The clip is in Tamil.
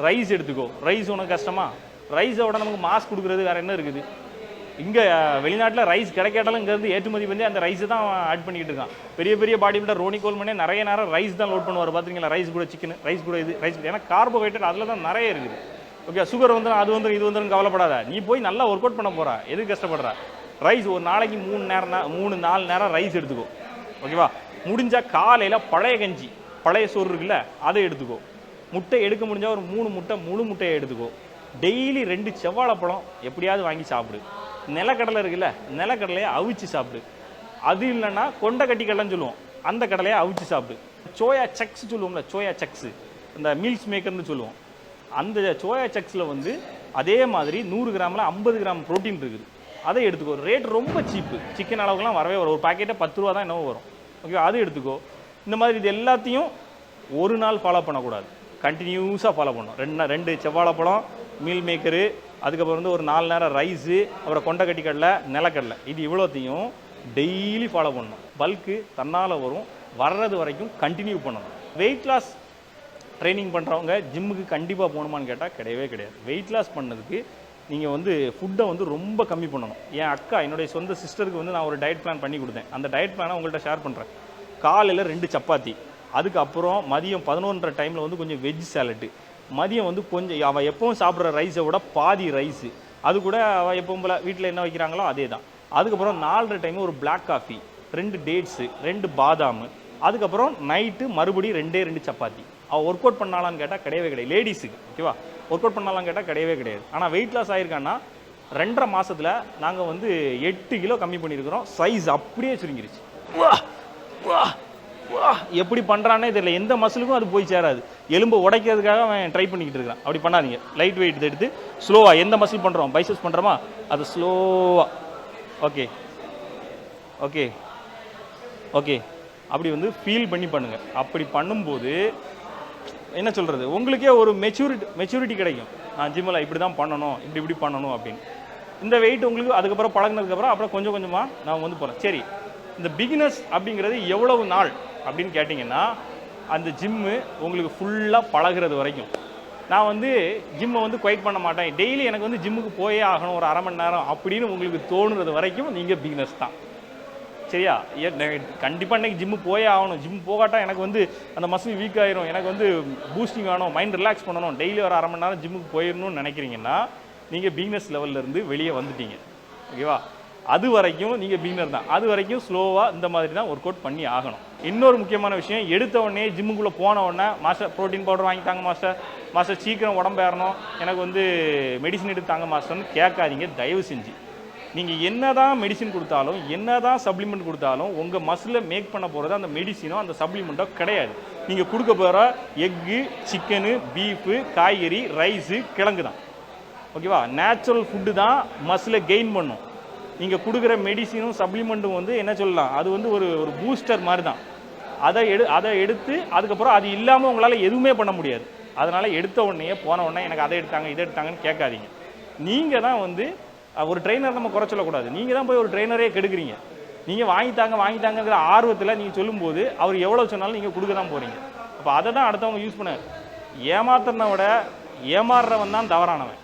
ரைஸ் எடுத்துக்கோ. ரைஸ் உனக்கு கஷ்டமா? ரைஸோட நமக்கு மாஸ் கொடுக்குறது வேறு என்ன இருக்குது? இங்கே வெளிநாட்டில் ரைஸ் கிடைக்காட்டாலும் இங்கேருந்து ஏற்றுமதி பண்ணி அந்த ரைஸ் தான் ஆட் பண்ணிக்கிட்டு இருக்கான். பெரிய பெரிய பாடி பில்டர் ரோனி கோல்மனே நிறைய நேரம் ரைஸ் தான் லோட் பண்ணுவார். பார்த்துருங்களா? ரைஸ் கூட சிக்கன், ரைஸ் கூட இது, ரைஸ் ஏன்னா கார்போஹைட்ரேட் அதில் தான் நிறைய இருக்குது. ஓகே, சுகர் வந்துடும், அது வந்துடும், இது வந்துடும், கவலைப்படாத. நீ போய் நல்லா ஒர்க் அவுட் பண்ண போகிறா, எதுக்கு கஷ்டப்படுற? ரைஸ் ஒரு நாளைக்கு 3-4 நேரம் ரைஸ் எடுத்துக்கோ. ஓகேவா? முடிஞ்சால் காலையில் பழைய கஞ்சி, பழைய சோறு இருக்குல்ல, அதை எடுத்துக்கோ. முட்டை எடுக்க முடிஞ்சால் ஒரு 3 முட்டை, முழு முட்டையை எடுத்துக்கோ. டெய்லி 2 செவ்வாழைப்பழம் எப்படியாவது வாங்கி சாப்பிடு. நிலக்கடலை இருக்குல்ல, நிலக்கடலையை அவிச்சு சாப்பிடு. அது இல்லைன்னா கொண்டை கட்டி கடலைன்னு சொல்லுவோம், அந்த கடலையை அவிச்சு சாப்பிடு. சோயா சக்ஸ் சொல்லுவோம்ல, சோயா சக்ஸு, இந்த மீல்ஸ் மேக்கர்னு சொல்லுவோம். அந்த சோயா சக்ஸில் வந்து அதே மாதிரி 100 கிராமில் 50 கிராம் ப்ரோட்டீன் இருக்குது. அதை எடுத்துக்கோ. ரேட் ரொம்ப சீப்பு, சிக்கன் அளவுக்குலாம் வரவே வரும். ஒரு பாக்கெட்டை 10 ரூபா தான் என்னவோ வரும். ஓகே, அது எடுத்துக்கோ. இந்த மாதிரி இது எல்லாத்தையும் ஒரு நாள் ஃபாலோ பண்ணக்கூடாது, கண்டினியூஸாக ஃபாலோ பண்ணணும். 2 செவ்வாழைப்பழம், மீல் மேக்கரு, அதுக்கப்புறம் வந்து ஒரு 4 நேரம் ரைஸு, அப்புறம் கொண்டை கட்டி கடலை, நிலக்கடலை, இது இவ்வளோத்தையும் டெய்லி ஃபாலோ பண்ணணும். பல்க்கு தன்னால் வரும், வர்றது வரைக்கும் கண்டினியூ பண்ணணும். வெயிட் லாஸ் ட்ரைனிங் பண்ணுறவங்க ஜிம்முக்கு கண்டிப்பாக போகணுமான்னு கேட்டால் கிடையவே கிடையாது. வெயிட் லாஸ் பண்ணதுக்கு நீங்கள் வந்து ஃபுட்டை வந்து ரொம்ப கம்மி பண்ணணும். என் அக்கா, என்னுடைய சொந்த சிஸ்டருக்கு வந்து நான் ஒரு டயட் பிளான் பண்ணி கொடுத்தேன். அந்த டயட் பிளானை உங்கள்கிட்ட ஷேர் பண்ணுறேன். காலையில் 2 சப்பாத்தி, அதுக்கப்புறம் மதியம் 11:30 டைமில் வந்து கொஞ்சம் வெஜ் சாலட்டு, மதியம் வந்து கொஞ்சம் அவள் எப்பவும் சாப்பிட்ற ரைஸை விட பாதி ரைஸு, அது கூட அவள் எப்பவும் போல் வீட்டில் என்ன வைக்கிறாங்களோ அதே தான். அதுக்கப்புறம் 4:30 டைம் ஒரு பிளாக் காஃபி, 2 டேட்ஸு, 2 பாதாம், அதுக்கப்புறம் நைட்டு மறுபடியும் 2 சப்பாத்தி. அவள் ஒர்க் அவுட் பண்ணாலான்னு கேட்டால் கிடையவே கிடையாது. லேடிஸுக்கு ஓகேவா, ஒர்க் அவுட் பண்ணாலான்னு கேட்டால் கிடையவே கிடையாது. ஆனால் வெயிட் லாஸ் ஆகிருக்கான்னா 2.5 மாதத்தில் நாங்கள் வந்து 8 கிலோ கம்மி பண்ணியிருக்கிறோம். சைஸ் அப்படியே சுருங்கிருச்சு. எப்படி பண்ணுறானே தெரியல, எந்த மசிலுக்கும் அது போய் சேராது. எலும்பை உடைக்கிறதுக்காக அவன் ட்ரை பண்ணிக்கிட்டு இருக்கான். அப்படி பண்ணாதீங்க. லைட் வெயிட் எடுத்து ஸ்லோவாக எந்த மசில் பண்ணுறோம், பைசப்ஸ் பண்ணுறோமா, அது ஸ்லோவாக ஓகே ஓகே ஓகே அப்படி வந்து ஃபீல் பண்ணி பண்ணுங்கள். அப்படி பண்ணும்போது என்ன சொல்கிறது, உங்களுக்கே ஒரு மெச்சூரிட்டி கிடைக்கும். நான் ஜிம்மில் இப்படி தான் பண்ணணும், இப்படி பண்ணணும் அப்படின்னு. இந்த வெயிட் உங்களுக்கு அதுக்கப்புறம் பழகினதுக்கப்புறம் அப்புறம் கொஞ்சம் கொஞ்சமாக நான் வந்து போகிறேன். சரி, இந்த பிகினர்ஸ் அப்படிங்கிறது எவ்வளவு நாள் அப்படின்னு கேட்டிங்கன்னா, அந்த ஜிம்மு உங்களுக்கு ஃபுல்லாக பழகிறது வரைக்கும். நான் வந்து ஜிம்மை வந்து குவைட் பண்ண மாட்டேன், டெய்லி எனக்கு வந்து ஜிம்முக்கு போயே ஆகணும் ஒரு 1/2 மணி நேரம் அப்படின்னு உங்களுக்கு தோணுறது வரைக்கும் நீங்கள் பிகினர்ஸ் தான். சரியா? கண்டிப்பாக இன்றைக்கி ஜிம்மு போயே ஆகணும், ஜிம் போகாட்டா எனக்கு வந்து அந்த மசில் வீக் ஆகிரும், எனக்கு வந்து பூஸ்டிங் ஆகணும், மைண்ட் ரிலாக்ஸ் பண்ணணும், டெய்லி ஒரு 1/2 மணி நேரம் ஜிம்முக்கு போயிடணும்னு நினைக்கிறீங்கன்னா நீங்கள் பிகினர்ஸ் லெவல்லேருந்து வெளியே வந்துட்டீங்க. ஓகேவா? அது வரைக்கும் நீங்கள் பிகினர் தான். அது வரைக்கும் ஸ்லோவாக இந்த மாதிரி தான் ஒர்க் அவுட் பண்ணி ஆகணும். இன்னொரு முக்கியமான விஷயம், எடுத்த உடனே ஜிம்முக்குள்ளே போன உடனே மாஸ்டர் ப்ரோட்டீன் பவுடர் வாங்கித்தாங்க மாஸ்டர் சீக்கிரம் உடம்பு ஏறணும், எனக்கு வந்து மெடிசன் எடுத்து தாங்க மாஸ்டர்னு கேட்காதீங்க தயவு செஞ்சு. நீங்கள் என்ன தான் மெடிசின் கொடுத்தாலும், என்ன தான் சப்ளிமெண்ட் கொடுத்தாலும், உங்கள் மசிலை மேக் பண்ண போகிறது அந்த மெடிசினோ அந்த சப்ளிமெண்ட்டோ கிடையாது. நீங்கள் கொடுக்க போகிற எக்கு, சிக்கனு, பீஃபு, காய்கறி, ரைஸு, கிழங்கு தான். ஓகேவா? நேச்சுரல் ஃபுட்டு தான் மசிலை கெயின் பண்ணும். நீங்கள் கொடுக்குற மெடிசினும் சப்ளிமெண்ட்டும் வந்து என்ன சொல்லலாம், அது வந்து ஒரு பூஸ்டர் மாதிரி தான். அதை எடுத்து அதுக்கப்புறம் அது இல்லாமல் உங்களால் எதுவுமே பண்ண முடியாது. அதனால் எடுத்த உடனே போன உடனே எனக்கு அதை எடுத்தாங்க இதை எடுத்தாங்கன்னு கேட்காதீங்க. நீங்கள் தான் வந்து ஒரு ட்ரெயினர் நம்ம குறை சொல்லக்கூடாது, நீங்கள் தான் போய் ஒரு ட்ரெயினரே கெடுக்குறீங்க. நீங்கள் வாங்கித்தாங்கிற ஆர்வத்தில் நீங்கள் சொல்லும்போது அவர் எவ்வளோ சொன்னாலும் நீங்கள் கொடுக்க தான் போகிறீங்க. அப்போ அதை தான் அடுத்தவங்க யூஸ் பண்ண. ஏமாத்துறனை விட ஏமாறுறவன் தான் தவறானவன்.